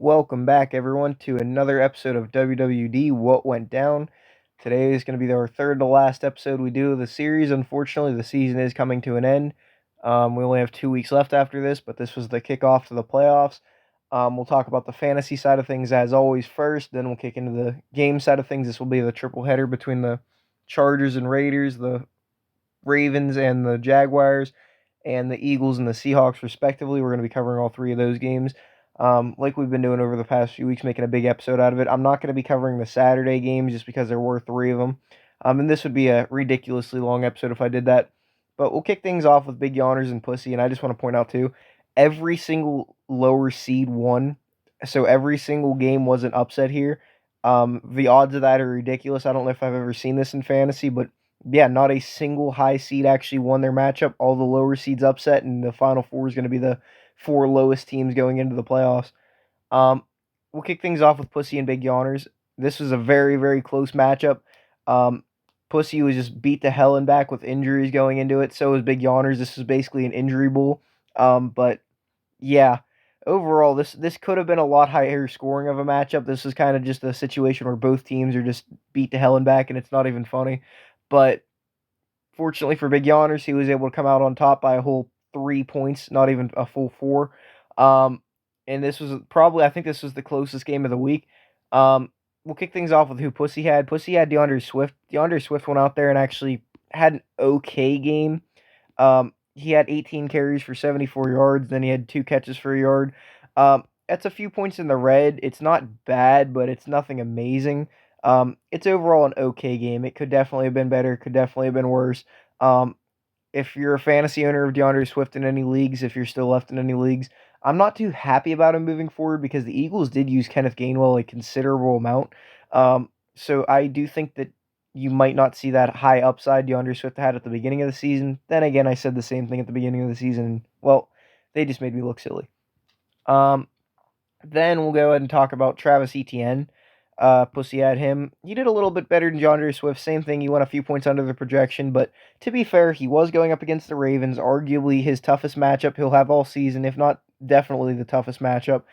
Welcome back, everyone, to another episode of WWD What Went Down. Today is going to be our third to last episode we do of the series. Unfortunately, the season is coming to an end. We only have 2 weeks left after this, but this was the kickoff to the playoffs. We'll talk about the fantasy side of things as always first, then we'll kick into the game side of things. This will be the triple header between the Chargers and Raiders, the Ravens and the Jaguars, and the Eagles and the Seahawks, respectively. We're going to be covering all three of those games. Like we've been doing over the past few weeks, making a big episode out of it. I'm not going to be covering the Saturday games just because there were three of them. And this would be a ridiculously long episode if I did that. But we'll kick things off with Big Yawners and Pussy. And I just want to point out, too, every single lower seed won. So every single game was an upset here. The odds of that are ridiculous. I don't know if I've ever seen this in fantasy, but yeah, not a single high seed actually won their matchup. All the lower seeds upset, and the final four is going to be the four lowest teams going into the playoffs. Um, we'll kick things off with Pussy and Big Yawners. This was a very, very close matchup. Um, Pussy was just beat to hell and back with injuries going into it. So was Big Yawners. This was basically an injury bowl. But yeah, overall, this could have been a lot higher scoring of a matchup. This is kind of just a situation where both teams are just beat to hell and back, and it's not even funny. But fortunately for Big Yawners, he was able to come out on top by a whole 3 points, not even a full four. Um, and this was probably, I think this was the closest game of the week. We'll kick things off with who Pussy had. Pussy had DeAndre Swift. DeAndre Swift went out there and actually had an okay game. He had 18 carries for 74 yards. Then he had 2 catches for a yard. That's a few points in the red. It's not bad, but it's nothing amazing. It's overall an okay game. It could definitely have been better. Could definitely have been worse. Um, if you're a fantasy owner of DeAndre Swift in any leagues, if you're still left in any leagues, I'm not too happy about him moving forward because the Eagles did use Kenneth Gainwell a considerable amount. So I do think that you might not see that high upside DeAndre Swift had at the beginning of the season. Then again, I said the same thing at the beginning of the season. Well, they just made me look silly. Um, then we'll go ahead and talk about Travis Etienne. Pussy had him. He did a little bit better than DeAndre Swift. Same thing. He went a few points under the projection, but to be fair, he was going up against the Ravens. Arguably his toughest matchup he'll have all season, if not definitely the toughest matchup.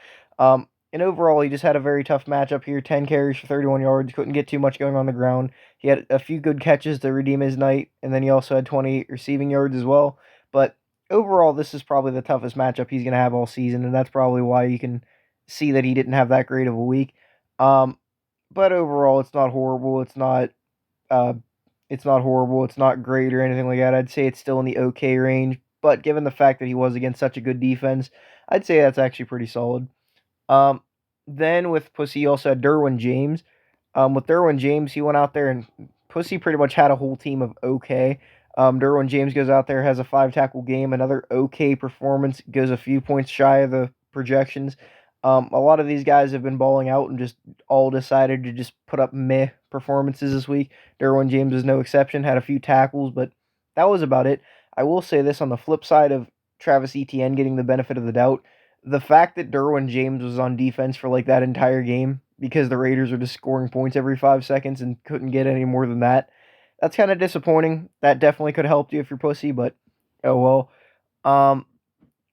And overall, he just had a very tough matchup here. 10 carries for 31 yards. Couldn't get too much going on the ground. He had a few good catches to redeem his night, and then he also had 28 receiving yards as well. But overall, this is probably the toughest matchup he's going to have all season, and that's probably why you can see that he didn't have that great of a week. Um, but overall, it's not horrible. Uh, it's not horrible. It's not great or anything like that. I'd say it's still in the okay range. But given the fact that he was against such a good defense, I'd say that's actually pretty solid. Um, then with Pussy, he also had Derwin James. With Derwin James, he went out there and Pussy pretty much had a whole team of okay. Derwin James goes out there, has a 5 tackle game, another okay performance, goes a few points shy of the projections. A lot of these guys have been balling out and just all decided to just put up meh performances this week. Derwin James is no exception, had a few tackles, but that was about it. I will say this on the flip side of Travis Etienne getting the benefit of the doubt, the fact that Derwin James was on defense for like that entire game because the Raiders were just scoring points every 5 seconds and couldn't get any more than that. That's kind of disappointing. That definitely could have helped you if you're Pussy, but oh well. Um,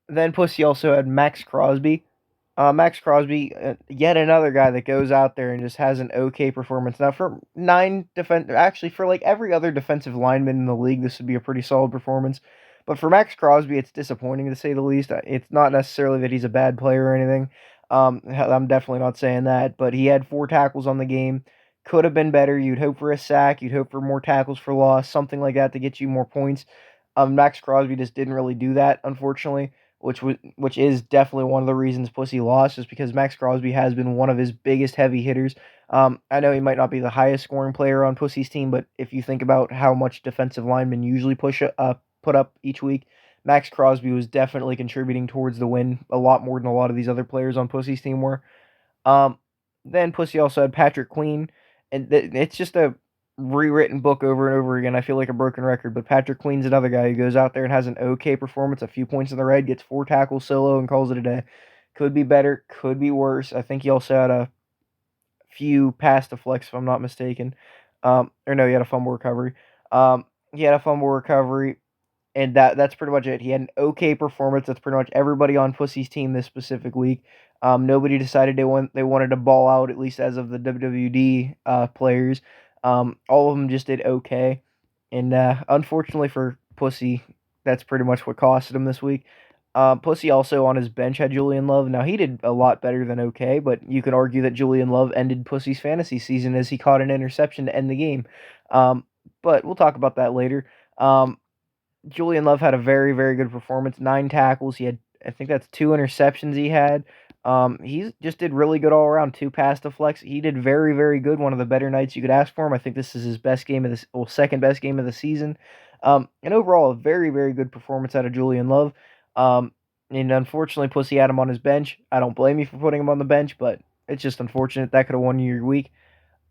then Pussy also had Max Crosby. Max Crosby, yet another guy that goes out there and just has an okay performance. Now, for actually for like every other defensive lineman in the league, this would be a pretty solid performance. But for Max Crosby, it's disappointing to say the least. It's not necessarily that he's a bad player or anything. I'm definitely not saying that. But he had 4 tackles on the game. Could have been better. You'd hope for a sack. You'd hope for more tackles for loss, something like that to get you more points. Max Crosby just didn't really do that, unfortunately, which is definitely one of the reasons Pussy lost, is because Max Crosby has been one of his biggest heavy hitters. I know he might not be the highest scoring player on Pussy's team, but if you think about how much defensive linemen usually put up each week, Max Crosby was definitely contributing towards the win a lot more than a lot of these other players on Pussy's team were. Um, then Pussy also had Patrick Queen, and it's just a rewritten book over and over again. I feel like a broken record, but Patrick Queen's another guy who goes out there and has an okay performance, a few points in the red, gets 4 tackles solo, and calls it a day. Could be better, could be worse. I think he also had a few pass deflects, if I'm not mistaken. Or no, he had a fumble recovery. He had a fumble recovery, and that's pretty much it. He had an okay performance. That's pretty much everybody on Pussy's team this specific week. Nobody decided they wanted to ball out, at least as of the WWD players. All of them just did okay, and unfortunately for Pussy, that's pretty much what costed him this week. Pussy also on his bench had Julian Love. Now he did a lot better than okay, but you can argue that Julian Love ended Pussy's fantasy season as he caught an interception to end the game. Um, but we'll talk about that later. Um, Julian Love had a very, very good performance. 9 tackles. He had, I think that's 2 interceptions he had. He just did really good all around. 2 pass deflects. He did very, very good. One of the better nights you could ask for him. I think this is his best game of this, well, second best game of the season. And overall, a very, very good performance out of Julian Love. Um, and unfortunately, Pussy had him on his bench. I don't blame you for putting him on the bench, but it's just unfortunate. That could have won you your week.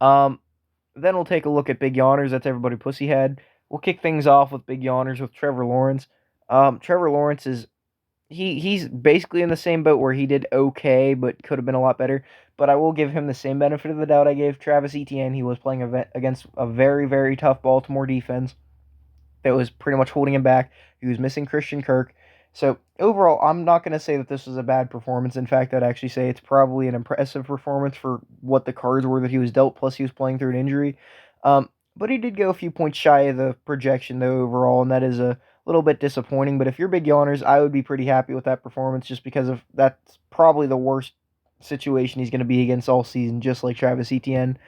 Um, then we'll take a look at big yawners. That's everybody Pussy had. We'll kick things off with big yawners with Trevor Lawrence. Trevor Lawrence is he's basically in the same boat where he did okay, but could have been a lot better. But I will give him the same benefit of the doubt I gave Travis Etienne. He was playing against a very, very tough Baltimore defense that was pretty much holding him back. He was missing Christian Kirk. So overall, I'm not going to say that this was a bad performance. In fact, I'd actually say it's probably an impressive performance for what the cards were that he was dealt. Plus, he was playing through an injury. But he did go a few points shy of the projection, though, overall, and that is a little bit disappointing. But if you're big yawners, I would be pretty happy with that performance just because of that's probably the worst situation he's going to be against all season, just like Travis Etienne.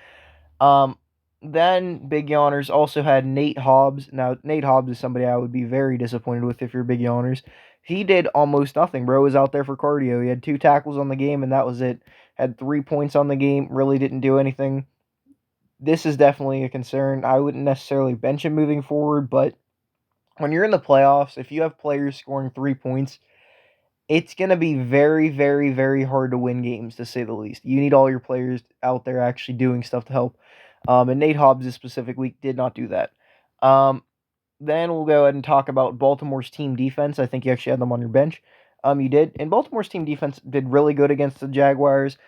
Um, then big yawners also had Nate Hobbs. Now Nate Hobbs is somebody I would be very disappointed with if you're big yawners. He did almost nothing. Bro was out there for cardio. He had 2 tackles on the game and that was it. Had 3 points on the game. Really didn't do anything. This is definitely a concern. I wouldn't necessarily bench him moving forward, but when you're in the playoffs, if you have players scoring 3 points, it's going to be very, very, very hard to win games, to say the least. You need all your players out there actually doing stuff to help. And Nate Hobbs this specific week did not do that. Um, then we'll go ahead and talk about Baltimore's team defense. I think you actually had them on your bench. You did. And Baltimore's team defense did really good against the Jaguars.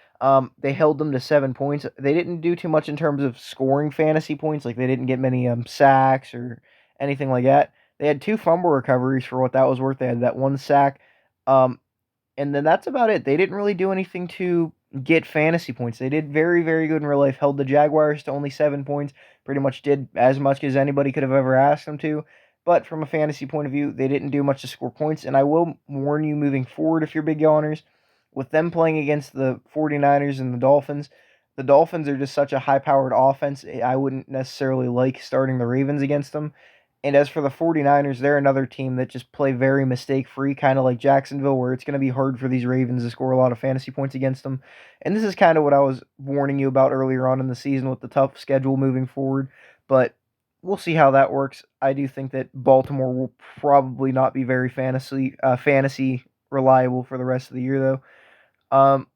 They held them to 7 points. They didn't do too much in terms of scoring fantasy points. Like they didn't get many sacks or anything like that. They had 2 fumble recoveries for what that was worth. They had that 1 sack. Um, and then that's about it. They didn't really do anything to get fantasy points. They did very, very good in real life. Held the Jaguars to only 7 points. Pretty much did as much as anybody could have ever asked them to. But from a fantasy point of view, they didn't do much to score points. And I will warn you moving forward if you're big yawners, with them playing against the 49ers and the Dolphins are just such a high powered offense. I wouldn't necessarily like starting the Ravens against them. And as for the 49ers, they're another team that just play very mistake free, kind of like Jacksonville, where it's going to be hard for these Ravens to score a lot of fantasy points against them. And this is kind of what I was warning you about earlier on in the season with the tough schedule moving forward. But we'll see how that works. I do think that Baltimore will probably not be very fantasy reliable for the rest of the year, though.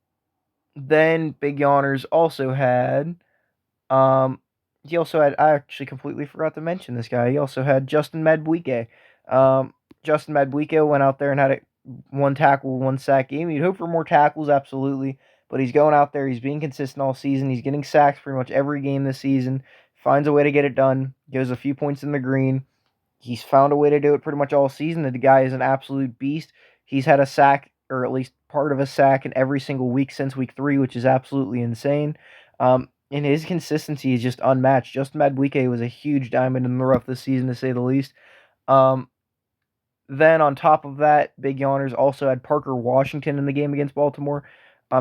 Then Big Yawners also had um, he also had. I actually completely forgot to mention this guy. He also had Justin Madbuike. Justin Madbuike went out there and had a 1 tackle, 1 sack game. You'd hope for more tackles, absolutely, but he's going out there. He's being consistent all season. He's getting sacks pretty much every game this season. Finds a way to get it done. Goes a few points in the green. He's found a way to do it pretty much all season. The guy is an absolute beast. He's had a sack, or at least part of a sack, in every single week since week 3, which is absolutely insane. And his consistency is just unmatched. Justin Madbuike was a huge diamond in the rough this season, to say the least. Um, then on top of that, Big Yawners also had Parker Washington in the game against Baltimore.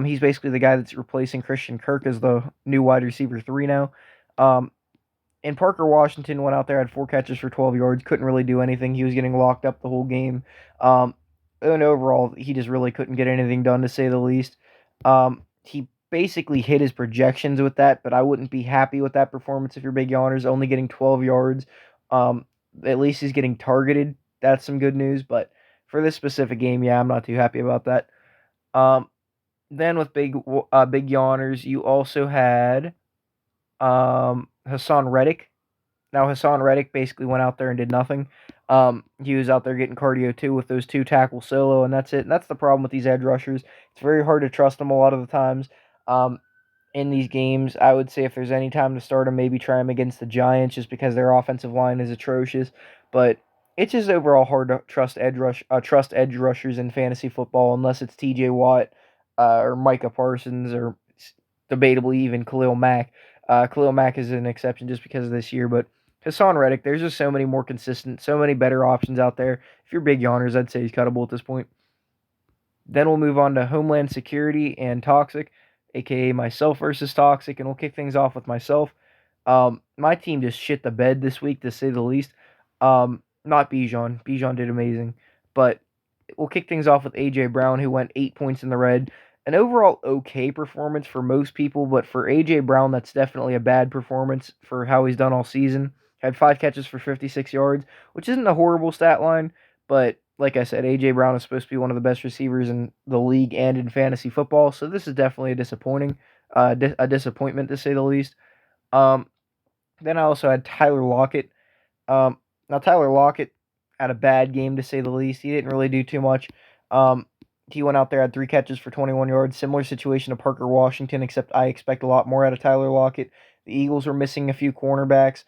He's basically the guy that's replacing Christian Kirk as the new wide receiver 3 now. Um, and Parker Washington went out there, had 4 catches for 12 yards, couldn't really do anything. He was getting locked up the whole game. Um, and overall, he just really couldn't get anything done, to say the least. He basically hit his projections with that, but I wouldn't be happy with that performance if you're big yawners, only getting 12 yards. At least he's getting targeted. That's some good news, but for this specific game, yeah, I'm not too happy about that. Um, then with big yawners, you also had Hassan Reddick. Now Hassan Reddick basically went out there and did nothing. He was out there getting cardio too with those 2 tackle solo, and that's it. And that's the problem with these edge rushers. It's very hard to trust them a lot of the times. Um, in these games, I would say if there's any time to start them, maybe try them against the Giants, just because their offensive line is atrocious. But it's just overall hard to trust edge rushers in fantasy football unless it's T.J. Watt. or Micah Parsons, or debatably even Khalil Mack. Khalil Mack is an exception just because of this year, but Hassan Reddick, there's just so many more consistent, so many better options out there. If you're big yawners, I'd say he's cuttable at this point. Then we'll move on to Homeland Security and Toxic, aka myself versus Toxic, and we'll kick things off with myself. My team just shit the bed this week, to say the least. Not Bijan. Bijan did amazing, but we'll kick things off with AJ Brown, who went 8 points in the red. An overall okay performance for most people, but for AJ Brown, that's definitely a bad performance for how he's done all season. Had 5 catches for 56 yards, which isn't a horrible stat line, but like I said, AJ Brown is supposed to be one of the best receivers in the league and in fantasy football, so this is definitely a disappointment to say the least. Um, then I also had Tyler Lockett. Now Tyler Lockett had a bad game to say the least. He didn't really do too much. Um, he went out there, had 3 catches for 21 yards. Similar situation to Parker Washington, except I expect a lot more out of Tyler Lockett. The Eagles were missing a few cornerbacks,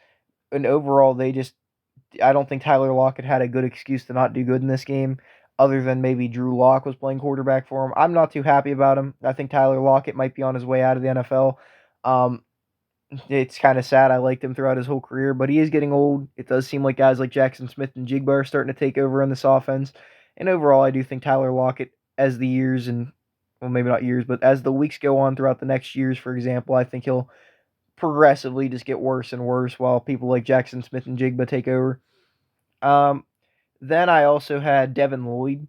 and overall, I don't think Tyler Lockett had a good excuse to not do good in this game, other than maybe Drew Lock was playing quarterback for him. I'm not too happy about him. I think Tyler Lockett might be on his way out of the NFL. Um, it's kind of sad. I liked him throughout his whole career, but he is getting old. It does seem like guys like Jackson Smith and Jigba are starting to take over in this offense. And overall, I do think Tyler Lockett, as the years and, well, maybe not years, but as the weeks go on throughout the next years, for example, I think he'll progressively just get worse and worse while people like Jackson Smith and Jigba take over. Um, then I also had Devin Lloyd.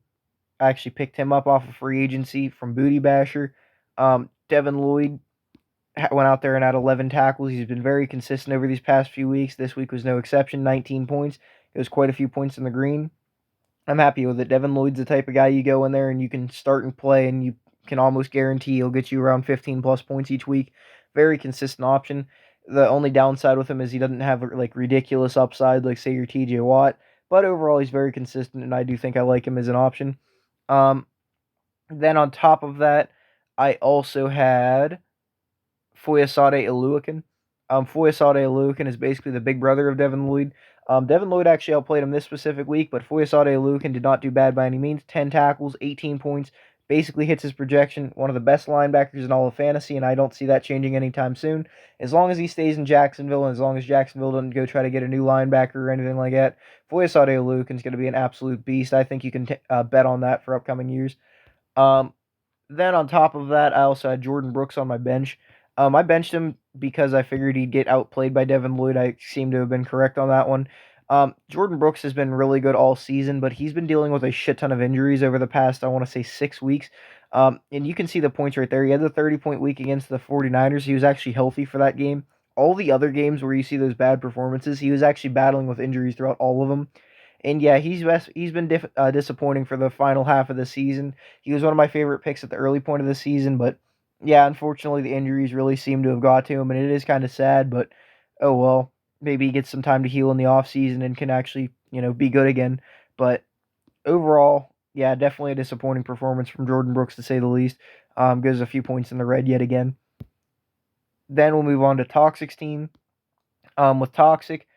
I actually picked him up off of free agency from Booty Basher. Devin Lloyd went out there and had 11 tackles. He's been very consistent over these past few weeks. This week was no exception, 19 points. It was quite a few points in the green. I'm happy with it. Devin Lloyd's the type of guy you go in there and you can start and play, and you can almost guarantee he'll get you around 15 plus points each week. Very consistent option. The only downside with him is he doesn't have like ridiculous upside like say your TJ Watt, but overall he's very consistent, and I do think I like him as an option. Um, then on top of that, I also had Foyesade Oluokun. Foyesade Oluokun is basically the big brother of Devin Lloyd. Devin Lloyd actually outplayed him this specific week, but Foyesade Oluokun did not do bad by any means. 10 tackles, 18 points, basically hits his projection. One of the best linebackers in all of fantasy, and I don't see that changing anytime soon. As long as he stays in Jacksonville, and as long as Jacksonville doesn't go try to get a new linebacker or anything like that, Foyesade Oluokun is going to be an absolute beast. I think you can bet on that for upcoming years. Then on top of that, I also had Jordan Brooks on my bench. I benched him because I figured he'd get outplayed by Devin Lloyd. I seem to have been correct on that one. Jordan Brooks has been really good all season, but he's been dealing with a shit ton of injuries over the past, I want to say, 6 weeks. And you can see the points right there. He had the 30-point week against the 49ers. He was actually healthy for that game. All the other games where you see those bad performances, he was actually battling with injuries throughout all of them. And yeah, he's been disappointing for the final half of the season. He was one of my favorite picks at the early point of the season, but yeah, unfortunately the injuries really seem to have got to him, and it is kind of sad. But oh well, maybe he gets some time to heal in the off season and can actually be good again. But overall, yeah, definitely a disappointing performance from Jordan Brooks to say the least. Gives a few points in the red yet again. Then we'll move on to Toxic's team. With Toxic,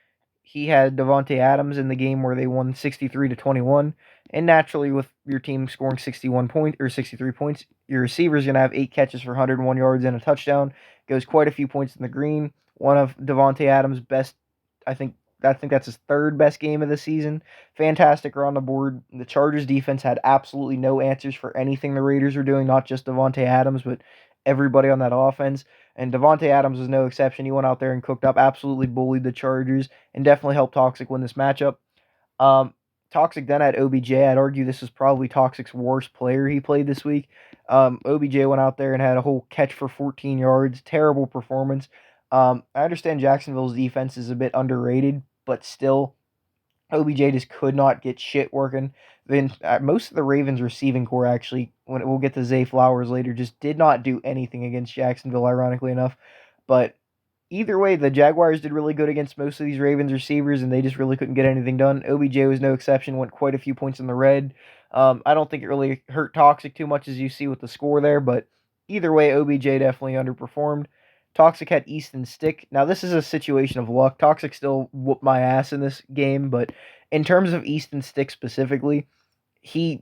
he had Devontae Adams in the game where they won 63-21, and naturally, with your team scoring 63 points, your receiver's gonna have 8 catches for 101 yards and a touchdown. Goes quite a few points in the green. One of Devontae Adams' best, I think. I think that's his third best game of the season. Fantastic around the board. The Chargers defense had absolutely no answers for anything the Raiders were doing, not just Devontae Adams, but everybody on that offense. And Devontae Adams was no exception. He went out there and cooked up, absolutely bullied the Chargers, and definitely helped Toxic win this matchup. Um, Toxic then had OBJ. I'd argue this is probably Toxic's worst player he played this week. OBJ went out there and had a whole catch for 14 yards. Terrible performance. I understand Jacksonville's defense is a bit underrated, but still, OBJ just could not get shit working. Then most of the Ravens receiving core actually, when we'll get to Zay Flowers later, just did not do anything against Jacksonville, ironically enough. But either way, the Jaguars did really good against most of these Ravens receivers, and they just really couldn't get anything done. OBJ was no exception, went quite a few points in the red. I don't think it really hurt Toxic too much as you see with the score there, but either way, OBJ definitely underperformed. Toxic had Easton Stick. Now, this is a situation of luck. Toxic still whooped my ass in this game, but in terms of Easton Stick specifically, he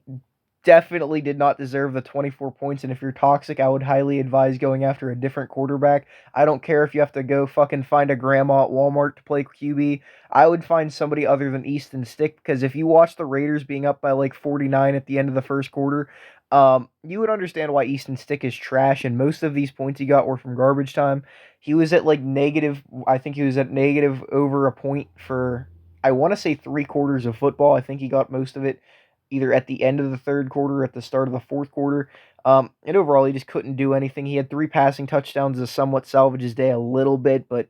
definitely did not deserve the 24 points. And if you're toxic, I would highly advise going after a different quarterback. I don't care if you have to go fucking find a grandma at Walmart to play QB. I would find somebody other than Easton Stick, because if you watch the Raiders being up by like 49 at the end of the first quarter, you would understand why Easton Stick is trash. And most of these points he got were from garbage time. He was at like negative, I think he was at negative over a point for, I want to say, 3 quarters of football. I think he got most of it either at the end of the third quarter or at the start of the fourth quarter. And overall, he just couldn't do anything. He had 3 passing touchdowns to somewhat salvage his day a little bit, but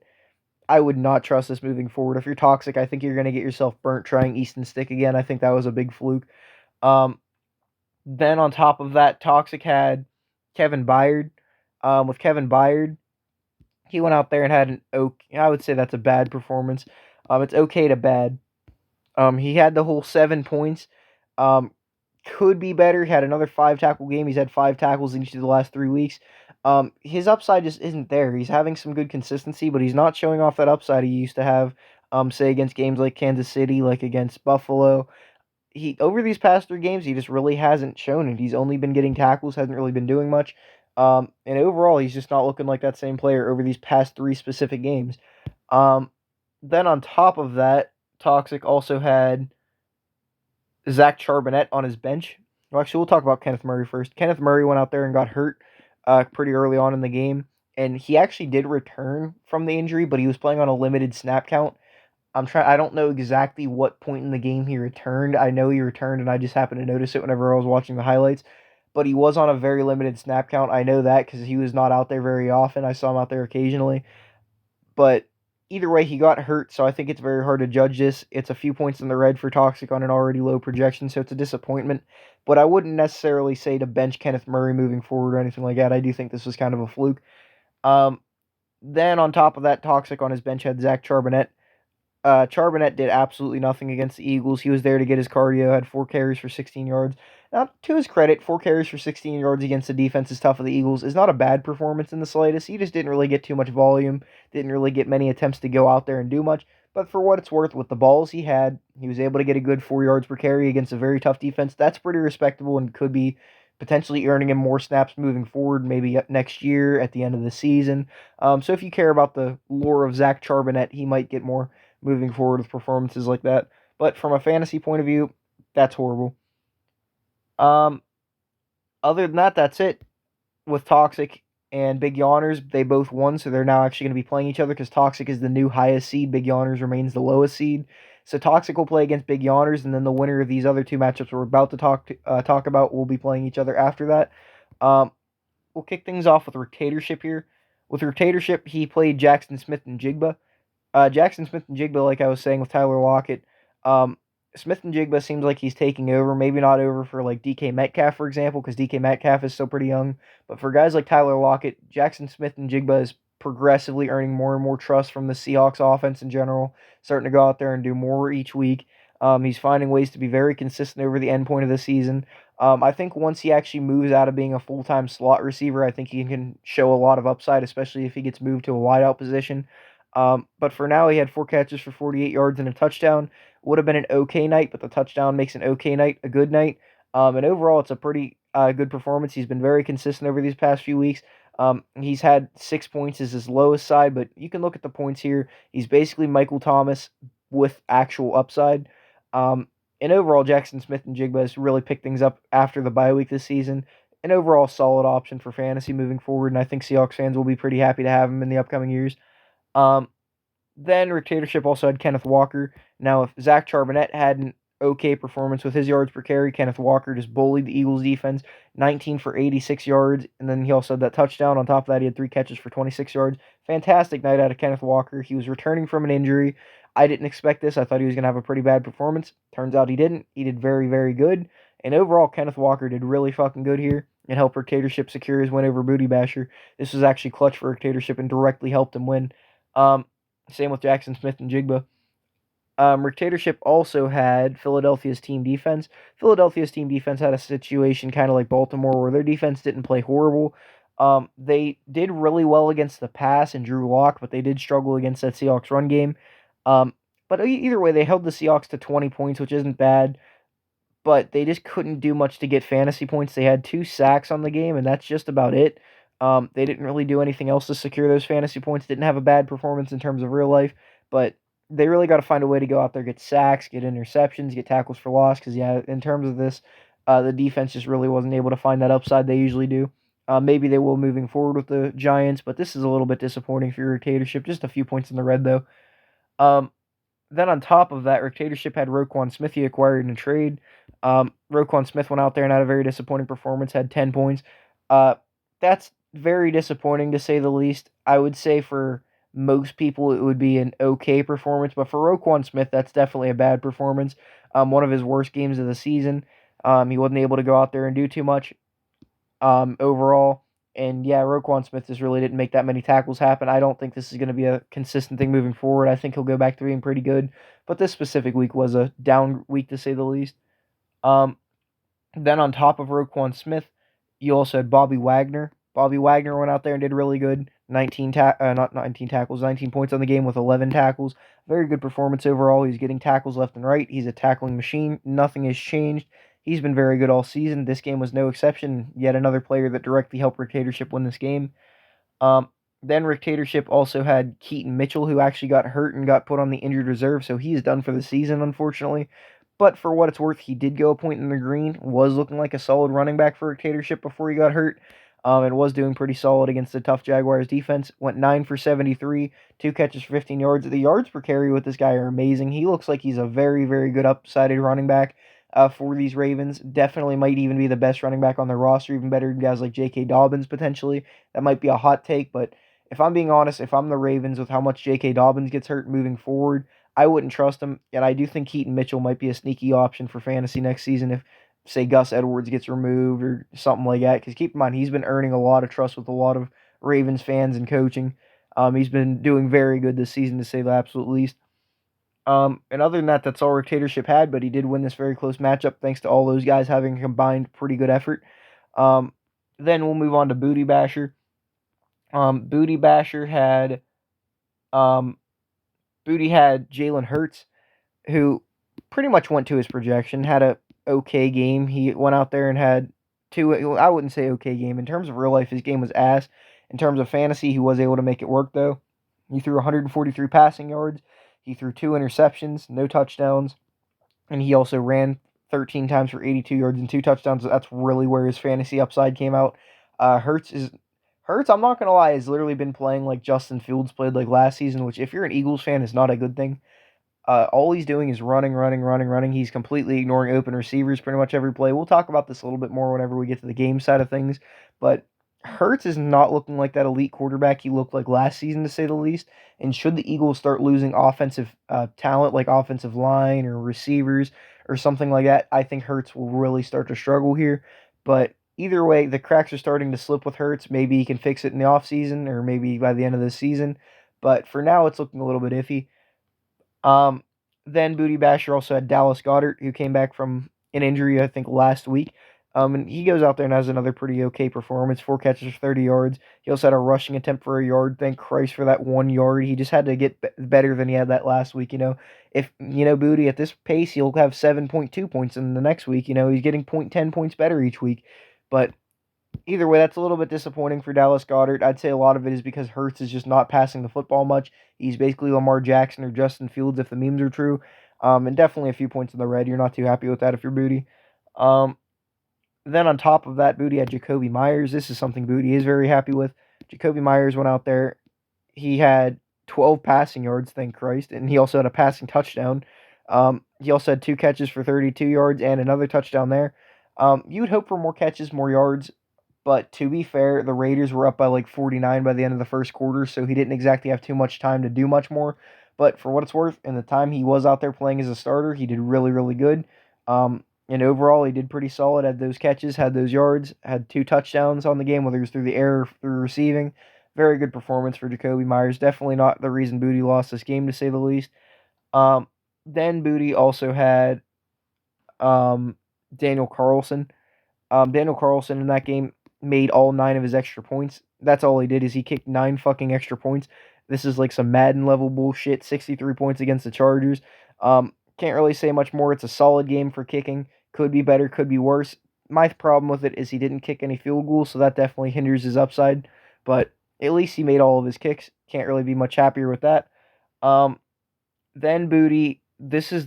I would not trust this moving forward. If you're toxic, I think you're going to get yourself burnt trying Easton Stick again. I think that was a big fluke. Um, then on top of that, Toxic had Kevin Byard. With Kevin Byard, he went out there and had an okay. I would say that's a bad performance. It's okay to bad. He had the whole 7 points. Um, could be better. He had another 5 tackle game. He's had 5 tackles in each of the last 3 weeks. His upside just isn't there. He's having some good consistency, but he's not showing off that upside he used to have. Say against games like Kansas City, like against Buffalo. He over these past 3 games, he just really hasn't shown it. He's only been getting tackles, hasn't really been doing much. And overall, he's just not looking like that same player over these past 3 specific games. Um, then on top of that, Toxic also had Zach Charbonnet on his bench. Well, actually, we'll talk about Kenneth Murray first. Kenneth Murray went out there and got hurt pretty early on in the game, and he actually did return from the injury, but he was playing on a limited snap count. I don't know exactly what point in the game he returned. I know he returned, and I just happened to notice it whenever I was watching the highlights. But he was on a very limited snap count. I know that because he was not out there very often. I saw him out there occasionally. But either way, he got hurt, so I think it's very hard to judge this. It's a few points in the red for Toxic on an already low projection, so it's a disappointment. But I wouldn't necessarily say to bench Kenneth Murray moving forward or anything like that. I do think this was kind of a fluke. Um, then on top of that, Toxic on his bench had Zach Charbonnet. Charbonnet did absolutely nothing against the Eagles. He was there to get his cardio, had 4 carries for 16 yards. Now, to his credit, 4 carries for 16 yards against the defense is tough of the Eagles is not a bad performance in the slightest. He just didn't really get too much volume, didn't really get many attempts to go out there and do much. But for what it's worth, with the balls he had, he was able to get a good 4 yards per carry against a very tough defense. That's pretty respectable and could be potentially earning him more snaps moving forward, maybe next year at the end of the season. So if you care about the lore of Zach Charbonnet, he might get more moving forward with performances like that. But from a fantasy point of view, that's horrible. Um, Other than that, that's it. With Toxic and Big Yawners, they both won, so they're now actually going to be playing each other because Toxic is the new highest seed. Big Yawners remains the lowest seed. So Toxic will play against Big Yawners, and then the winner of these other 2 matchups we're about to talk about will be playing each other after that. Um, we'll kick things off with Rotatorship here. With Rotatorship, he played Jackson Smith-Njigba. Jackson Smith-Njigba, like I was saying with Tyler Lockett, um, Smith-Njigba seems like he's taking over. Maybe not over for like DK Metcalf, for example, because DK Metcalf is still pretty young. But for guys like Tyler Lockett, Jackson Smith-Njigba is progressively earning more and more trust from the Seahawks offense in general, starting to go out there and do more each week. He's finding ways to be very consistent over the end point of the season. I think once he actually moves out of being a full-time slot receiver, I think he can show a lot of upside, especially if he gets moved to a wideout position. But for now, he had 4 catches for 48 yards and a touchdown. Would have been an okay night, but the touchdown makes an okay night a good night. And overall, it's a pretty good performance. He's been very consistent over these past few weeks. He's had 6 points as his lowest side, but you can look at the points here. He's basically Michael Thomas with actual upside. And overall, Jackson Smith-Njigba has really picked things up after the bye week this season. An overall solid option for fantasy moving forward, and I think Seahawks fans will be pretty happy to have him in the upcoming years. Um, then Rotatorship also had Kenneth Walker. Now, if Zach Charbonnet had an okay performance with his yards per carry, Kenneth Walker just bullied the Eagles defense, 19 for 86 yards, and then he also had that touchdown. On top of that, he had 3 catches for 26 yards. Fantastic night out of Kenneth Walker. He was returning from an injury. I didn't expect this. I thought he was going to have a pretty bad performance. Turns out he didn't. He did very, very good. And overall, Kenneth Walker did really fucking good here and helped Rotatorship secure his win over Booty Basher. This was actually clutch for Rotatorship and directly helped him win. Um, Same with Jackson Smith-Njigba. Rotatorship also had Philadelphia's team defense. Philadelphia's team defense had a situation kind of like Baltimore where their defense didn't play horrible. They did really well against the pass and Drew Lock, but they did struggle against that Seahawks run game. But either way, they held the Seahawks to 20 points, which isn't bad. but they just couldn't do much to get fantasy points. They had 2 sacks on the game, and that's just about it. They didn't really do anything else to secure those fantasy points. Didn't have a bad performance in terms of real life, but they really got to find a way to go out there, get sacks, get interceptions, get tackles for loss. Because yeah, in terms of this, the defense just really wasn't able to find that upside they usually do. Maybe they will moving forward with the Giants, but this is a little bit disappointing for your dictatorship. Just a few points in the red though. Um, then on top of that, Dictatorship had Roquan Smith he acquired in a trade. Roquan Smith went out there and had a very disappointing performance, had 10 points. Uh, that's very disappointing to say the least. I would say for most people it would be an okay performance, but for Roquan Smith, that's definitely a bad performance. One of his worst games of the season. He wasn't able to go out there and do too much overall. And yeah, Roquan Smith just really didn't make that many tackles happen. I don't think this is going to be a consistent thing moving forward. I think he'll go back to being pretty good, but this specific week was a down week to say the least. Um, then on top of Roquan Smith, you also had Bobby Wagner. Bobby Wagner went out there and did really good. Not 19 tackles, 19 points on the game with 11 tackles. Very good performance overall. He's getting tackles left and right. He's a tackling machine. Nothing has changed. He's been very good all season. This game was no exception. Yet another player that directly helped Dictatorship win this game. Um, then Dictatorship also had Keaton Mitchell, who actually got hurt and got put on the injured reserve, so he's done for the season, unfortunately. But for what it's worth, he did go a point in the green, was looking like a solid running back for Dictatorship before he got hurt, and was doing pretty solid against the tough Jaguars defense. Went 9 for 73, 2 catches for 15 yards. The yards per carry with this guy are amazing. He looks like he's a very, very good upsided running back for these Ravens. Definitely might even be the best running back on their roster, even better than guys like J.K. Dobbins potentially. That might be a hot take, but if I'm being honest, if I'm the Ravens with how much J.K. Dobbins gets hurt moving forward, I wouldn't trust him. And I do think Keaton Mitchell might be a sneaky option for fantasy next season if, say, Gus Edwards gets removed or something like that. Because keep in mind, he's been earning a lot of trust with a lot of Ravens fans and coaching. He's been doing very good this season, to say the absolute least. And other than that, that's all Dictatorship had, but he did win this very close matchup thanks to all those guys having a combined pretty good effort. Then we'll move on to Booty Basher. Booty Basher had um, Booty had Jalen Hurts, who pretty much went to his projection, had a okay game. He went out there and had two. I wouldn't say okay game in terms of real life. His game was ass. In terms of fantasy, he was able to make it work though. He threw 143 passing yards. He threw 2 interceptions, no touchdowns, and he also ran 13 times for 82 yards and 2 touchdowns. That's really where his fantasy upside came out. Hurts, I'm not gonna lie, has literally been playing like Justin Fields played like last season, which if you're an Eagles fan is not a good thing. All he's doing is running, running, running, running. He's completely ignoring open receivers pretty much every play. We'll talk about this a little bit more whenever we get to the game side of things. But Hurts is not looking like that elite quarterback he looked like last season, to say the least. And should the Eagles start losing offensive talent like offensive line or receivers or something like that, I think Hurts will really start to struggle here. But either way, the cracks are starting to slip with Hurts. Maybe he can fix it in the offseason or maybe by the end of the season. But for now, it's looking a little bit iffy. Um, then Booty Basher also had Dallas Goedert, who came back from an injury, I think, last week. And he goes out there and has another pretty okay performance. 4 catches for 30 yards. He also had a rushing attempt for a yard. Thank Christ for that 1 yard. He just had to get better than he had that last week. If Booty at this pace, he'll have 7.2 points in the next week. He's getting 10 points better each week. But either way, that's a little bit disappointing for Dallas Goedert. I'd say a lot of it is because Hurts is just not passing the football much. He's basically Lamar Jackson or Justin Fields if the memes are true. And definitely a few points in the red. You're not too happy with that if you're Booty. Um, then on top of that, Booty had Jacoby Myers. This is something Booty is very happy with. Jacoby Myers went out there. He had 12 passing yards, thank Christ, and he also had a passing touchdown. He also had 2 catches for 32 yards and another touchdown there. You would hope for more catches, more yards, but to be fair, the Raiders were up by like 49 by the end of the first quarter, so he didn't exactly have too much time to do much more. But for what it's worth, in the time he was out there playing as a starter, he did really, really good. And overall, he did pretty solid. Had those catches, had those yards, had 2 touchdowns on the game, whether it was through the air or through receiving. Very good performance for Jacoby Myers. Definitely not the reason Booty lost this game, to say the least. Um, then Booty also had Daniel Carlson. Daniel Carlson in that game made all 9 of his extra points. That's all he did is he kicked 9 fucking extra points. This is like some Madden level bullshit. 63 points against the Chargers. Can't really say much more. It's a solid game for kicking. Could be better, could be worse. My problem with it is he didn't kick any field goals, so that definitely hinders his upside. But at least he made all of his kicks. Can't really be much happier with that. Um, then Booty. These are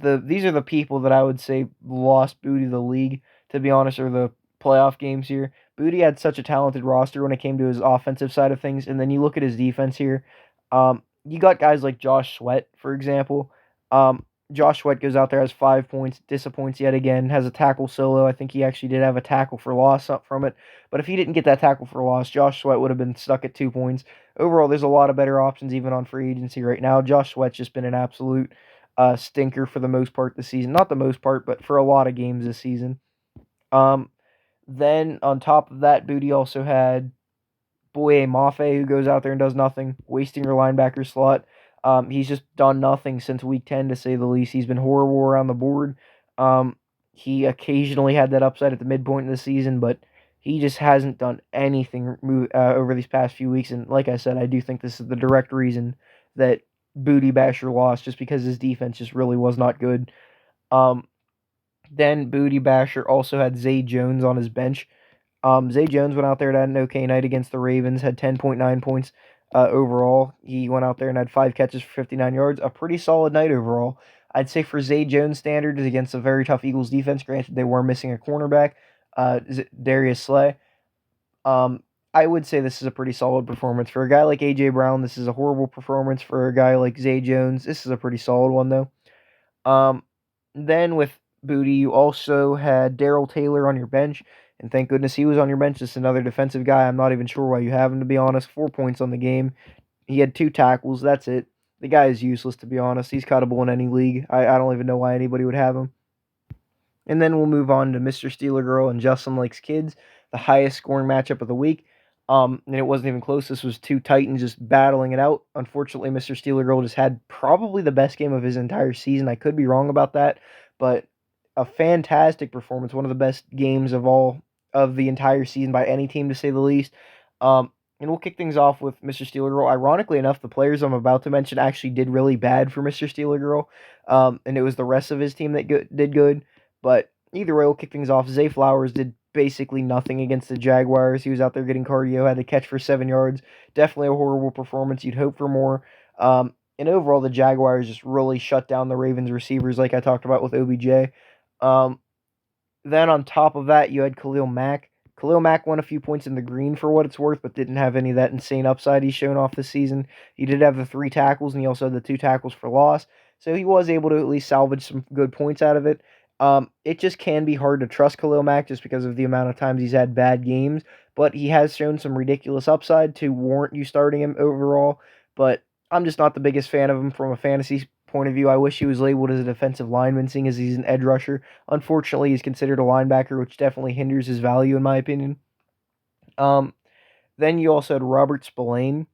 the people that I would say lost Booty the league. To be honest, or the playoff games here. Booty had such a talented roster when it came to his offensive side of things, and then you look at his defense here. You got guys like Josh Sweat, for example. Um, Josh Sweat goes out there, has 5 points, disappoints yet again, has a tackle solo. I think he actually did have a tackle for loss up from it. But if he didn't get that tackle for loss, Josh Sweat would have been stuck at 2 points. Overall, there's a lot of better options even on free agency right now. Josh Sweat's just been an absolute stinker for the most part this season. Not the most part, but for a lot of games this season. Um, then on top of that, Booty also had Boye Mafe, who goes out there and does nothing, wasting your linebacker slot. He's just done nothing since week 10, to say the least. He's been horrible around the board. He occasionally had that upside at the midpoint of the season, but he just hasn't done anything over these past few weeks. And like I said, I do think this is the direct reason that Booty Basher lost, just because his defense just really was not good. Um, then Booty Basher also had Zay Jones on his bench. Zay Jones went out there and had an okay night against the Ravens, had 10.9 points overall. He went out there and had 5 catches for 59 yards. A pretty solid night overall. I'd say for Zay Jones standards against a very tough Eagles defense. Granted, they were missing a cornerback, Darius Slay. I would say this is a pretty solid performance. For a guy like A.J. Brown, this is a horrible performance. For a guy like Zay Jones, this is a pretty solid one, though. Um, then with Booty, you also had Daryl Taylor on your bench, and thank goodness he was on your bench. Just another defensive guy. I'm not even sure why you have him, to be honest. 4 points on the game. He had 2 tackles. That's it. The guy is useless, to be honest. He's cuttable in any league. I don't even know why anybody would have him. And then we'll move on to Mr. Steeler Girl and Justin Likes Kids, the highest scoring matchup of the week. And it wasn't even close. This was two Titans just battling it out. Unfortunately, Mr. Steeler Girl just had probably the best game of his entire season. I could be wrong about that, but a fantastic performance. One of the best games of all of the entire season by any team, to say the least. And we'll kick things off with Mr. Steeler Girl. Ironically enough, the players I'm about to mention actually did really bad for Mr. Steeler Girl, and it was the rest of his team that did good. But either way, we'll kick things off. Zay Flowers did basically nothing against the Jaguars. He was out there getting cardio, had to catch for 7 yards. Definitely a horrible performance. You'd hope for more. And overall, the Jaguars just really shut down the Ravens receivers, like I talked about with OBJ. Then on top of that, you had Khalil Mack. Khalil Mack won a few points in the green for what it's worth, but didn't have any of that insane upside he's shown off this season. He did have the 3 tackles, and he also had the 2 tackles for loss. So he was able to at least salvage some good points out of it. It just can be hard to trust Khalil Mack just because of the amount of times he's had bad games, but he has shown some ridiculous upside to warrant you starting him overall. But I'm just not the biggest fan of him from a fantasy point of view. I wish he was labeled as a defensive lineman, seeing as he's an edge rusher. Unfortunately, he's considered a linebacker, which definitely hinders his value, in my opinion. Then you also had Robert Spillane.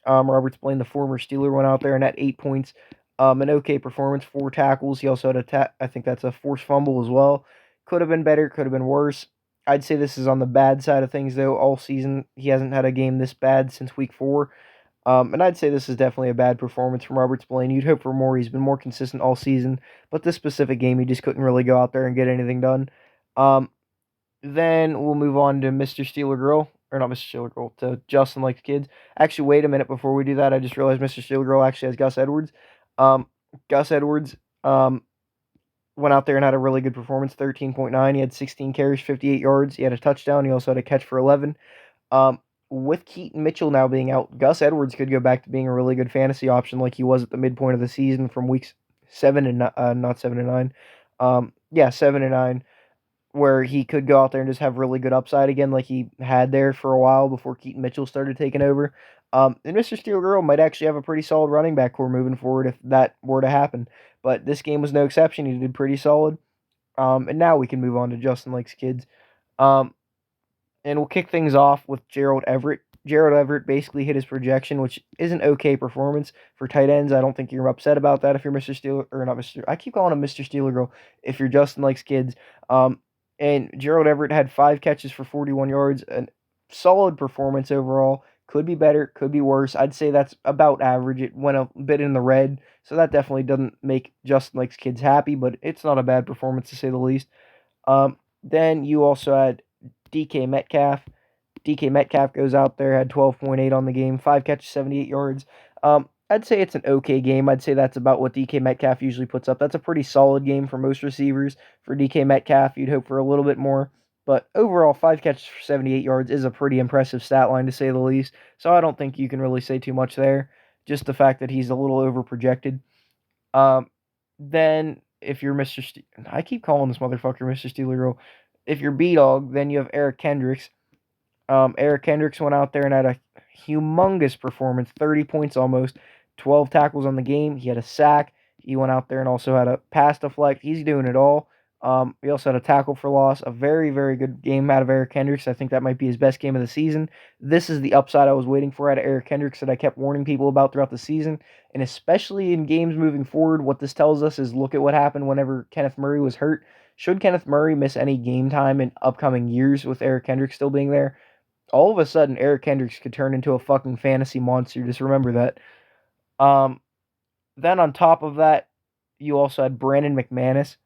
Robert Spillane, the former Steeler, went out there and had 8 points. An okay performance, 4 tackles. He also had I think that's a forced fumble as well. Could have been better, could have been worse. I'd say this is on the bad side of things, though. All season, he hasn't had a game this bad since week 4. And I'd say this is definitely a bad performance from Robert Spillane. You'd hope for more. He's been more consistent all season, but this specific game, he just couldn't really go out there and get anything done. Then we'll move on to Mr. Steeler Girl, or not Mr. Steeler Girl, to Justin Likes Kids. Actually, wait a minute before we do that. I just realized Mr. Steeler Girl actually has Gus Edwards. Gus Edwards went out there and had a really good performance, 13.9. He had 16 carries, 58 yards. He had a touchdown. He also had a catch for 11. With Keaton Mitchell now being out, Gus Edwards could go back to being a really good fantasy option like he was at the midpoint of the season from weeks 7 and not 7 and 9. 7 and 9, where he could go out there and just have really good upside again like he had there for a while before Keaton Mitchell started taking over. And Mr. Steel Girl might actually have a pretty solid running back core moving forward if that were to happen. But this game was no exception. He did pretty solid. And now we can move on to Justin Likes Kids. And we'll kick things off with Gerald Everett. Gerald Everett basically hit his projection, which is an okay performance for tight ends. I don't think you're upset about that if you're Mr. Steeler, or not Mr. I keep calling him Mr. Steeler Girl if you're Justin Likes Kids. And Gerald Everett had 5 catches for 41 yards. A solid performance overall. Could be better, could be worse. I'd say that's about average. It went a bit in the red, so that definitely doesn't make Justin Likes Kids happy, but it's not a bad performance to say the least. Then you also had DK Metcalf. DK Metcalf goes out there, had 12.8 on the game, 5 catches, 78 yards. I'd say it's an okay game. I'd say that's about what DK Metcalf usually puts up. That's a pretty solid game for most receivers. For DK Metcalf, you'd hope for a little bit more. But overall, 5 catches for 78 yards is a pretty impressive stat line, to say the least. So I don't think you can really say too much there. Just the fact that he's a little overprojected. Um, then if you're I keep calling this motherfucker Mr. Steeler. If you're B-Dog, then you have Eric Kendricks. Eric Kendricks went out there and had a humongous performance, 30 points almost, 12 tackles on the game. He had a sack. He went out there and also had a pass deflect. He's doing it all. He also had a tackle for loss. A very, very good game out of Eric Kendricks. I think that might be his best game of the season. This is the upside I was waiting for out of Eric Kendricks that I kept warning people about throughout the season. And especially in games moving forward, what this tells us is look at what happened whenever Kenneth Murray was hurt. Should Kenneth Murray miss any game time in upcoming years with Eric Kendricks still being there, all of a sudden Eric Kendricks could turn into a fucking fantasy monster. Just remember that. Um, then on top of that, you also had Brandon McManus.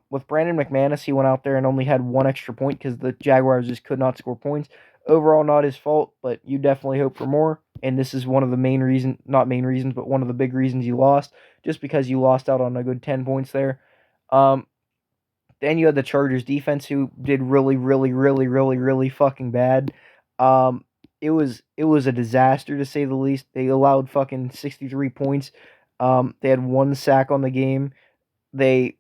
With Brandon McManus, he went out there and only had one extra point because the Jaguars just could not score points. Overall, not his fault, but you definitely hope for more. And this is one of the main reasons, not main reasons, but one of the big reasons you lost, just because you lost out on a good 10 points there. Um, then you had the Chargers defense who did really, really, really, really, really fucking bad. Um, it was a disaster to say the least. They allowed fucking 63 points. They had one sack on the game. They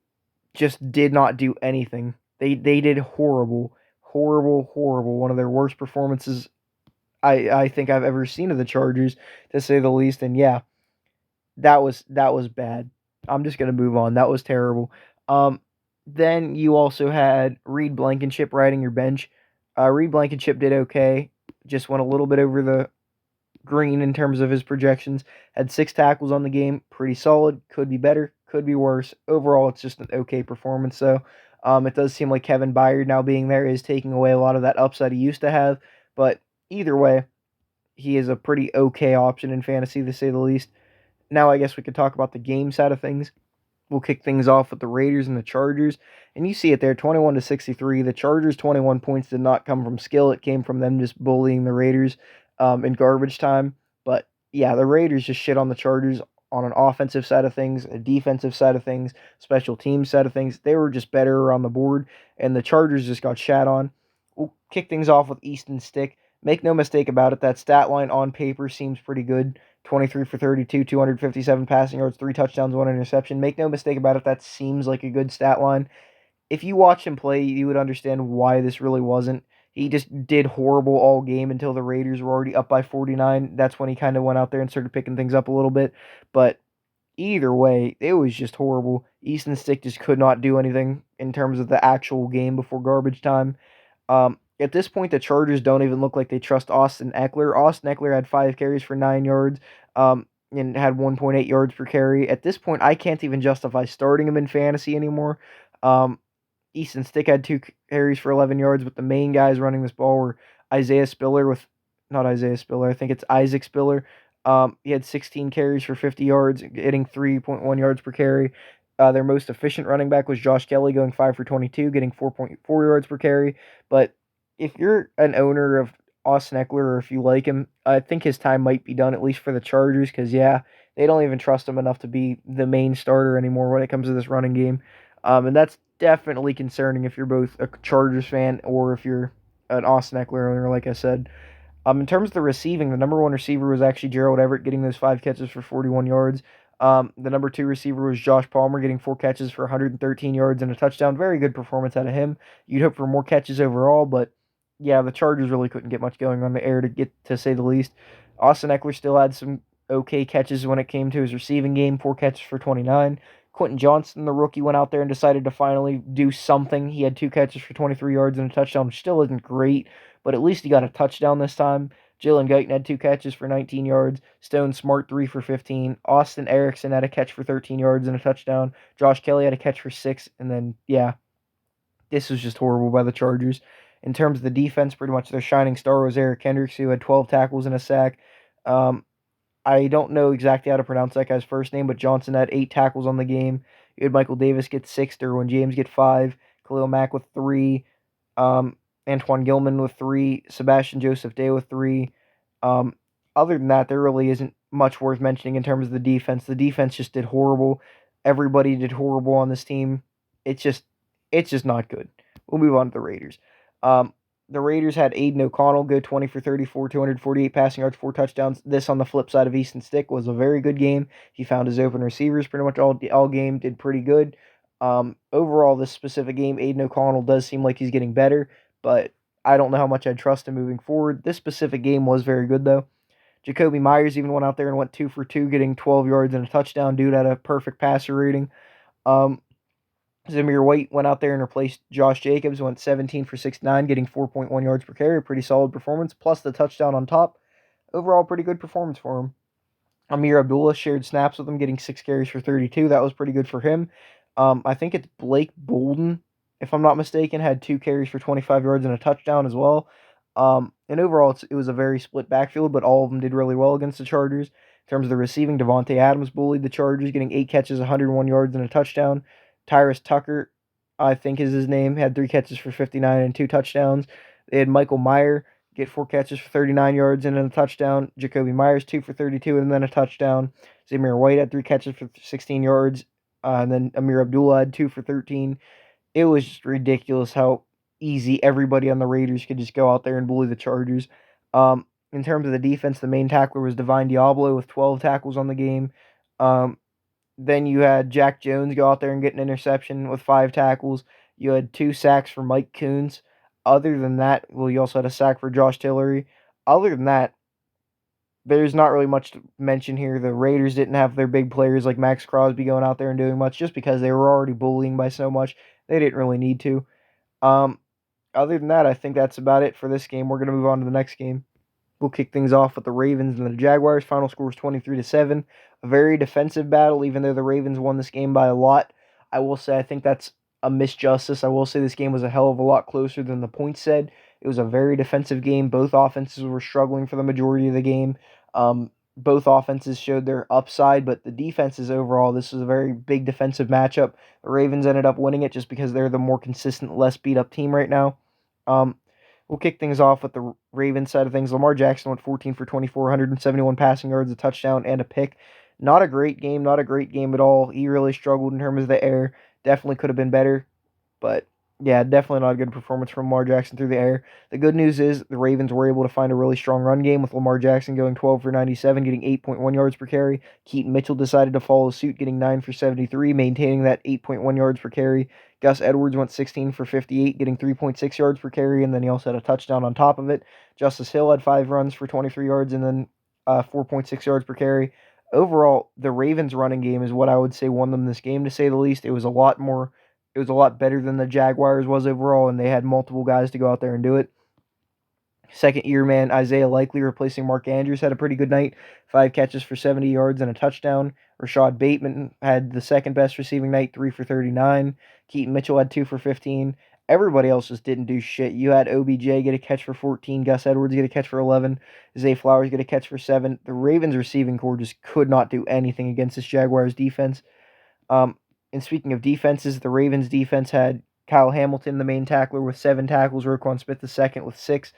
just did not do anything. They did horrible, horrible, horrible. One of their worst performances I think I've ever seen of the Chargers, to say the least. And yeah, that was bad. I'm just gonna move on. That was terrible. Um, then you also had Reed Blankenship riding your bench. Reed Blankenship did okay. Just went a little bit over the green in terms of his projections. Had 6 tackles on the game. Pretty solid. Could be better. Could be worse. Overall, it's just an okay performance. So, it does seem like Kevin Byard now being there is taking away a lot of that upside he used to have. But either way, he is a pretty okay option in fantasy, to say the least. Now I guess we could talk about the game side of things. We'll kick things off with the Raiders and the Chargers. And you see it there, 21-63. The Chargers' 21 points did not come from skill. It came from them just bullying the Raiders in garbage time. But yeah, the Raiders just shit on the Chargers on an offensive side of things, a defensive side of things, special teams side of things. They were just better around the board, and the Chargers just got shat on. We'll kick things off with Easton Stick. Make no mistake about it, that stat line on paper seems pretty good. 23 for 32, 257 passing yards, 3 touchdowns, 1 interception. Make no mistake about it, that seems like a good stat line. If you watch him play, you would understand why this really wasn't. He just did horrible all game until the Raiders were already up by 49. That's when he kind of went out there and started picking things up a little bit. But either way, it was just horrible. Easton Stick just could not do anything in terms of the actual game before garbage time. At this point, the Chargers don't even look like they trust Austin Eckler. Austin Eckler had 5 carries for 9 yards and had 1.8 yards per carry. At this point, I can't even justify starting him in fantasy anymore. Um, Easton Stick had 2 carries for 11 yards, but the main guys running this ball were Isaiah Spiller with, not Isaiah Spiller, I think it's Isaac Spiller. He had 16 carries for 50 yards, getting 3.1 yards per carry. Their most efficient running back was Josh Kelly, going 5 for 22, getting 4.4 yards per carry. But if you're an owner of Austin Eckler, or if you like him, I think his time might be done, at least for the Chargers, because, yeah, they don't even trust him enough to be the main starter anymore when it comes to this running game. And that's definitely concerning if you're both a Chargers fan or if you're an Austin Eckler owner, like I said. In terms of the receiving, the number one receiver was actually Gerald Everett, getting those 5 catches for 41 yards. The number two receiver was Josh Palmer, getting 4 catches for 113 yards and a touchdown. Very good performance out of him. You'd hope for more catches overall, but yeah, the Chargers really couldn't get much going on the air, to say the least. Austin Eckler still had some okay catches when it came to his receiving game, 4 catches for 29. Quentin Johnston, the rookie, went out there and decided to finally do something. He had 2 catches for 23 yards and a touchdown, which still isn't great, but at least he got a touchdown this time. Jalen Guyton had 2 catches for 19 yards. Stone Smart, 3 for 15. Austin Erickson had a catch for 13 yards and a touchdown. Josh Kelly had a catch for 6. And then, yeah, this was just horrible by the Chargers. In terms of the defense, pretty much their shining star was Eric Kendricks, who had 12 tackles and a sack. I don't know exactly how to pronounce that guy's first name, but Johnson had 8 tackles on the game. You had Michael Davis get 6, Derwin James get 5. Khalil Mack with 3, Antoine Gilman with 3, Sebastian Joseph Day with 3. Um, Other than that, there really isn't much worth mentioning in terms of the defense. The defense just did horrible. Everybody did horrible on this team. It's just it's just not good. We'll move on to the Raiders. Um, the Raiders had Aiden O'Connell go 20 for 34, 248 passing yards, 4 touchdowns. This on the flip side of Easton Stick was a very good game. He found his open receivers pretty much all game, did pretty good. Overall, this specific game, Aiden O'Connell does seem like he's getting better, but I don't know how much I trust him moving forward. This specific game was very good, though. Jacoby Myers even went out there and went 2 for 2, getting 12 yards and a touchdown. Dude had a perfect passer rating. Um, Zamir White went out there and replaced Josh Jacobs, went 17 for 69, getting 4.1 yards per carry. Pretty solid performance, plus the touchdown on top. Overall, pretty good performance for him. Amir Abdullah shared snaps with him, getting 6 carries for 32. That was pretty good for him. I think it's Blake Bolden, if I'm not mistaken, had 2 carries for 25 yards and a touchdown as well. And overall, it was a very split backfield, but all of them did really well against the Chargers. In terms of the receiving, Devontae Adams bullied the Chargers, getting 8 catches, 101 yards, and a touchdown. Tyrus Tucker, I think is his name, had 3 catches for 59 and 2 touchdowns. They had Michael Meyer get 4 catches for 39 yards and then a touchdown. Jacoby Myers 2 for 32 and then a touchdown. Zamir White had 3 catches for 16 yards, and then Amir Abdullah had 2 for 13. It was just ridiculous how easy everybody on the Raiders could just go out there and bully the Chargers. In terms of the defense, the main tackler was Divine Diablo with 12 tackles on the game. Then you had Jack Jones go out there and get an interception with 5 tackles. You had 2 sacks for Mike Coons. Other than that, well, you also had a sack for Josh Tillery. Other than that, there's not really much to mention here. The Raiders didn't have their big players like Max Crosby going out there and doing much just because they were already bullying by so much. They didn't really need to. Um, Other than that, I think that's about it for this game. We're going to move on to the next game. We'll kick things off with the Ravens and the Jaguars. Final score is 23-7. A very defensive battle, even though the Ravens won this game by a lot. I will say I think that's a misjustice. I will say this game was a hell of a lot closer than the points said. It was a very defensive game. Both offenses were struggling for the majority of the game. Both offenses showed their upside, but the defenses overall, this was a very big defensive matchup. The Ravens ended up winning it just because they're the more consistent, less beat up team right now. We'll kick things off with the Ravens side of things. Lamar Jackson went 14 for 24, 171 passing yards, a touchdown, and a pick. Not a great game at all. He really struggled in terms of the air. Definitely could have been better, but yeah, definitely not a good performance from Lamar Jackson through the air. The good news is the Ravens were able to find a really strong run game with Lamar Jackson going 12 for 97, getting 8.1 yards per carry. Keaton Mitchell decided to follow suit, getting 9 for 73, maintaining that 8.1 yards per carry. Gus Edwards went 16 for 58, getting 3.6 yards per carry, and then he also had a touchdown on top of it. Justice Hill had 5 runs for 23 yards and then 4.6 yards per carry. Overall, the Ravens' running game is what I would say won them this game, to say the least. It was a lot better than the Jaguars was overall, and they had multiple guys to go out there and do it. Second year man Isaiah Likely replacing Mark Andrews had a pretty good night. 5 catches for 70 yards and a touchdown. Rashad Bateman had the second best receiving night, 3 for 39. Keaton Mitchell had 2 for 15. Everybody else just didn't do shit. You had OBJ get a catch for 14. Gus Edwards get a catch for 11. Zay Flowers get a catch for 7. The Ravens receiving corps just could not do anything against this Jaguars defense. And speaking of defenses, the Ravens defense had Kyle Hamilton, the main tackler, with 7 tackles. Roquan Smith, the second, with 6.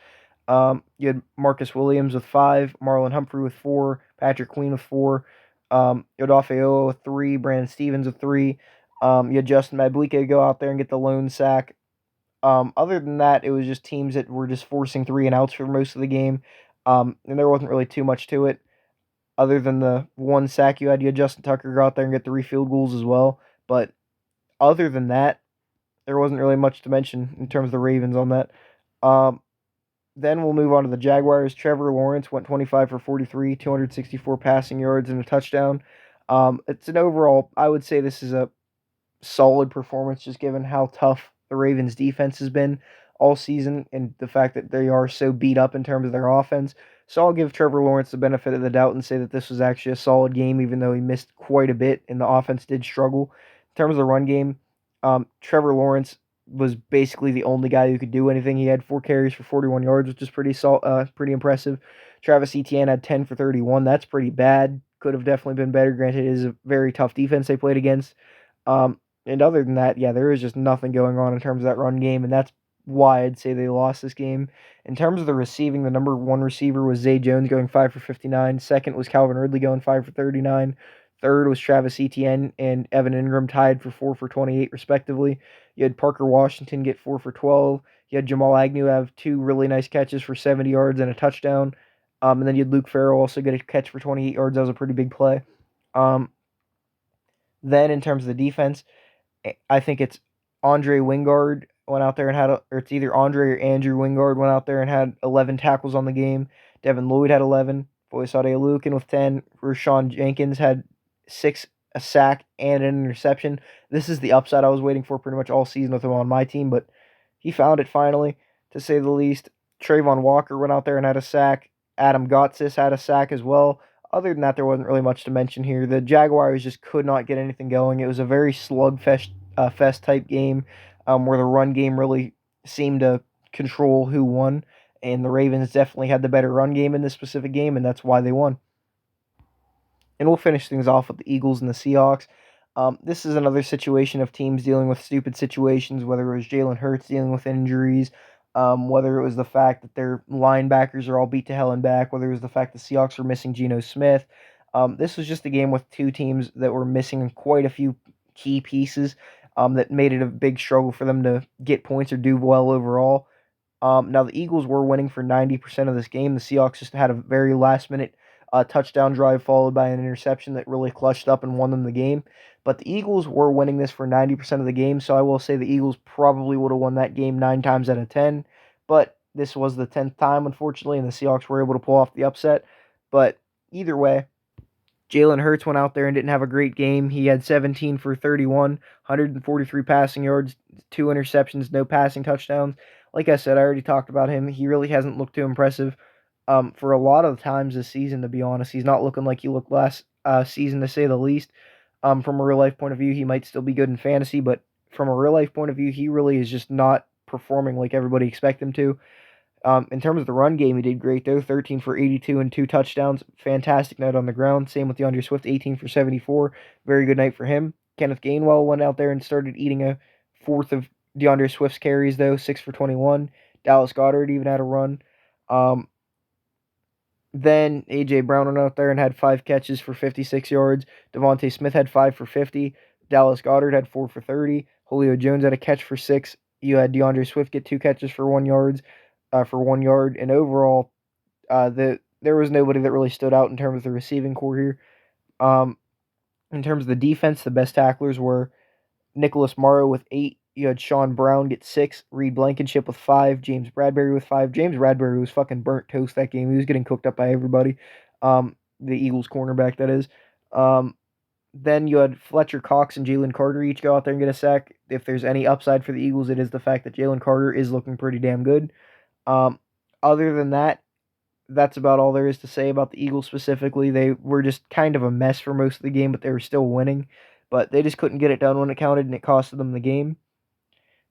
You had Marcus Williams with 5, Marlon Humphrey with 4, Patrick Queen with 4, Odafe Owa with 3, Brandon Stevens with 3. You had Justin Madubuike go out there and get the lone sack. Other than that, it was just teams that were just forcing 3 and outs for most of the game. And there wasn't really too much to it. Other than the 1 sack you had Justin Tucker go out there and get 3 field goals as well. But other than that, there wasn't really much to mention in terms of the Ravens on that. Then we'll move on to the Jaguars. Trevor Lawrence went 25 for 43, 264 passing yards and a touchdown. It's an overall, I would say this is a solid performance just given how tough the Ravens defense has been all season and the fact that they are so beat up in terms of their offense. So I'll give Trevor Lawrence the benefit of the doubt and say that this was actually a solid game, even though he missed quite a bit and the offense did struggle. In terms of the run game, Trevor Lawrence was basically the only guy who could do anything. He had 4 carries for 41 yards, which is pretty impressive. Travis Etienne had 10 for 31. That's pretty bad. Could have definitely been better. Granted, it is a very tough defense they played against. And other than that, yeah, there was just nothing going on in terms of that run game, and that's why I'd say they lost this game. In terms of the receiving, the number one receiver was Zay Jones going 5 for 59. Second was Calvin Ridley going 5 for 39. Third was Travis Etienne and Evan Ingram tied for 4 for 28, respectively. You had Parker Washington get 4 for 12. You had Jamal Agnew have two really nice catches for 70 yards and a touchdown. And then you had Luke Farrell also get a catch for 28 yards. That was a pretty big play. Um, then in terms of the defense, I think it's Andre Wingard went out there and had, or it's either Andre or Andrew Wingard went out there and had 11 tackles on the game. Devin Lloyd had 11. Foyesade Alukin with 10. Rashawn Jenkins had 6, a sack, and an interception. This is the upside I was waiting for pretty much all season with him on my team, but he found it finally, to say the least. Trayvon Walker went out there and had a sack. Adam Gotsis had a sack as well. Other than that, there wasn't really much to mention here. The Jaguars just could not get anything going. It was a very slugfest fest type game, where the run game really seemed to control who won, and the Ravens definitely had the better run game in this specific game, and that's why they won. And we'll finish things off with the Eagles and the Seahawks. This is another situation of teams dealing with stupid situations, whether it was Jalen Hurts dealing with injuries, whether it was the fact that their linebackers are all beat to hell and back, whether it was the fact the Seahawks were missing Geno Smith. This was just a game with two teams that were missing quite a few key pieces, that made it a big struggle for them to get points or do well overall. Now, the Eagles were winning for 90% of this game. The Seahawks just had a very last minute touchdown drive followed by an interception that really clutched up and won them the game. But the Eagles were winning this for 90% of the game, so I will say the Eagles probably would have won that game 9 times out of 10. But this was the 10th time, unfortunately, and the Seahawks were able to pull off the upset. But either way, Jalen Hurts went out there and didn't have a great game. He had 17 for 31, 143 passing yards, 2 interceptions, no passing touchdowns. Like I said, I already talked about him. He really hasn't looked too impressive for a lot of times this season, to be honest. He's not looking like he looked last season, to say the least. From a real life point of view, he might still be good in fantasy, but from a real life point of view, he really is just not performing like everybody expect him to. In terms of the run game, he did great, though. 13 for 82 and 2 touchdowns. Fantastic night on the ground. Same with DeAndre Swift, 18 for 74. Very good night for him. Kenneth Gainwell went out there and started eating a fourth of DeAndre Swift's carries, though, 6 for 21. Dallas Goedert even had a run. Then A.J. Brown went out there and had 5 catches for 56 yards. Devontae Smith had 5 for 50. Dallas Goedert had 4 for 30. Julio Jones had a catch for 6. You had DeAndre Swift get 2 catches for 1 yard. And overall, there was nobody that really stood out in terms of the receiving core here. In terms of the defense, the best tacklers were Nicholas Morrow with 8. You had Sean Brown get 6. Reed Blankenship with 5. James Bradbury with 5. James Bradbury was fucking burnt toast that game. He was getting cooked up by everybody. The Eagles cornerback, that is. Then you had Fletcher Cox and Jalen Carter each go out there and get a sack. If there's any upside for the Eagles, it is the fact that Jalen Carter is looking pretty damn good. Other than that, that's about all there is to say about the Eagles specifically. They were just kind of a mess for most of the game, but they were still winning. But they just couldn't get it done when it counted, and it costed them the game.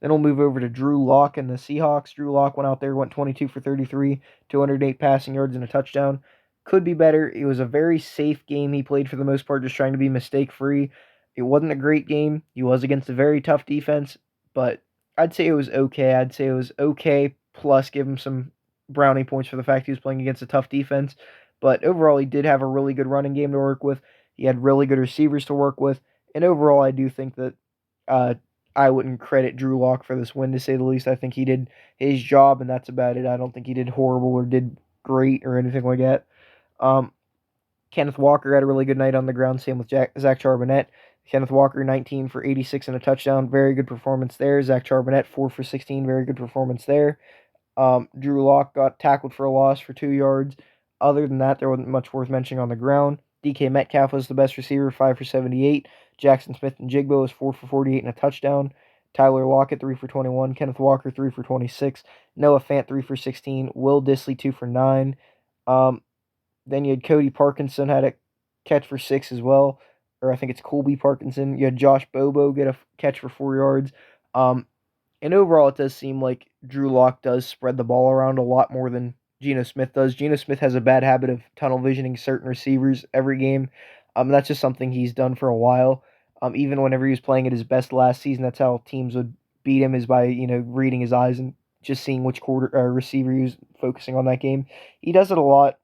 Then we'll move over to Drew Lock and the Seahawks. Drew Lock went out there, went 22 for 33, 208 passing yards and a touchdown. Could be better. It was a very safe game he played for the most part, just trying to be mistake-free. It wasn't a great game. He was against a very tough defense, but I'd say it was okay. I'd say it was okay, plus give him some brownie points for the fact he was playing against a tough defense. But overall, he did have a really good running game to work with. He had really good receivers to work with. And overall, I do think that I wouldn't credit Drew Lock for this win, to say the least. I think he did his job, and that's about it. I don't think he did horrible or did great or anything like that. Kenneth Walker had a really good night on the ground, same with Zach Charbonnet. Kenneth Walker, 19 for 86 and a touchdown. Very good performance there. Zach Charbonnet, 4 for 16. Very good performance there. Drew Lock got tackled for a loss for 2 yards. Other than that, there wasn't much worth mentioning on the ground. DK Metcalf was the best receiver, 5 for 78. Jackson Smith and Jigbo was 4 for 48 and a touchdown. Tyler Lockett, 3 for 21. Kenneth Walker, 3 for 26. Noah Fant, 3 for 16. Will Dissly, 2 for 9. Then you had Cody Parkinson, had a catch for 6 as well. Or I think it's Colby Parkinson. You had Josh Bobo get a catch for 4 yards. And overall, it does seem like Drew Lock does spread the ball around a lot more than Geno Smith does. Geno Smith has a bad habit of tunnel visioning certain receivers every game. That's just something he's done for a while. Even whenever he was playing at his best last season, that's how teams would beat him, is by reading his eyes and just seeing which receiver he was focusing on that game. He does it a lot,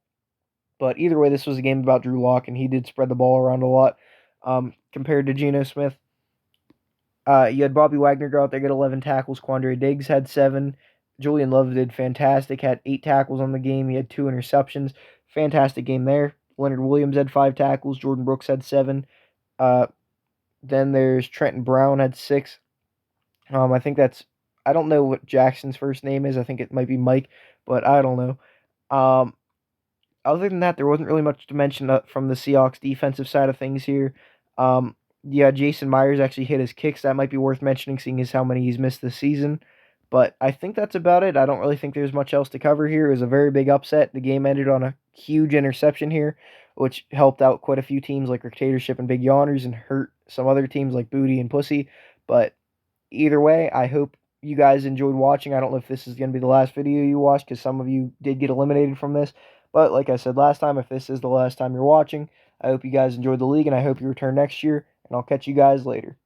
but either way, this was a game about Drew Lock, and he did spread the ball around a lot. Compared to Geno Smith, you had Bobby Wagner go out there, get 11 tackles. Quandre Diggs had 7. Julian Love did fantastic, had 8 tackles on the game. He had 2 interceptions. Fantastic game there. Leonard Williams had 5 tackles. Jordan Brooks had 7. Uh, then there's Trenton Brown had 6. I think I don't know what Jackson's first name is. I think it might be Mike, but I don't know. Other than that, there wasn't really much to mention from the Seahawks defensive side of things here. Um, yeah, Jason Myers actually hit his kicks. That might be worth mentioning, seeing as how many he's missed this season. But I think that's about it. I don't really think there's much else to cover here. It was a very big upset. The game ended on a huge interception here, which helped out quite a few teams like Dictatorship and Big Yawners and hurt some other teams like Booty and Pussy. But either way, I hope you guys enjoyed watching. I don't know if this is going to be the last video you watch, because some of you did get eliminated from this. But like I said last time, if this is the last time you're watching, I hope you guys enjoyed the league, and I hope you return next year, and I'll catch you guys later.